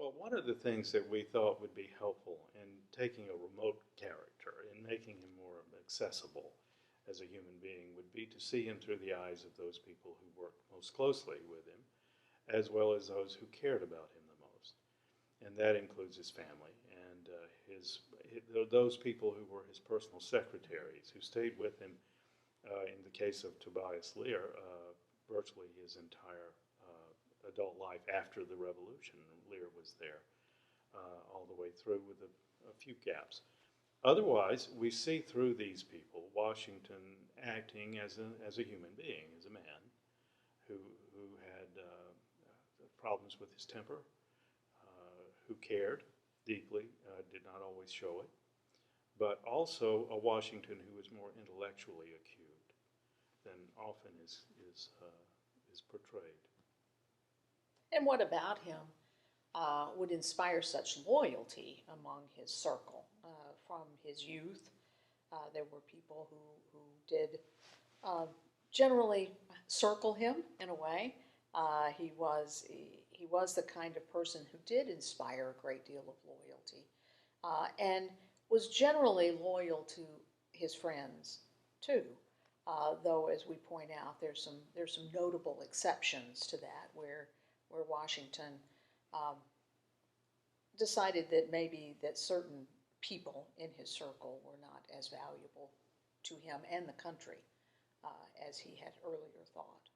Well, one of the things that we thought would be helpful in taking a remote character and making him more accessible as a human being would be to see him through the eyes of those people who worked most closely with him, as well as those who cared about him the most. And that includes his family and those people who were his personal secretaries, who stayed with him, in the case of Tobias Lear, virtually his entire adult life after the revolution. Lear was there all the way through with a few gaps. Otherwise, we see through these people Washington acting as a human being, as a man who had problems with his temper, who cared deeply, did not always show it, but also a Washington who was more intellectually acute than often is portrayed. And what about him would inspire such loyalty among his circle? From his youth, there were people who did uh, generally circle him in a way. He was the kind of person who did inspire a great deal of loyalty, and was generally loyal to his friends too. Though, as we point out, there's some notable exceptions to that, where Washington um, decided that maybe that certain people in his circle were not as valuable to him and the country uh, as he had earlier thought.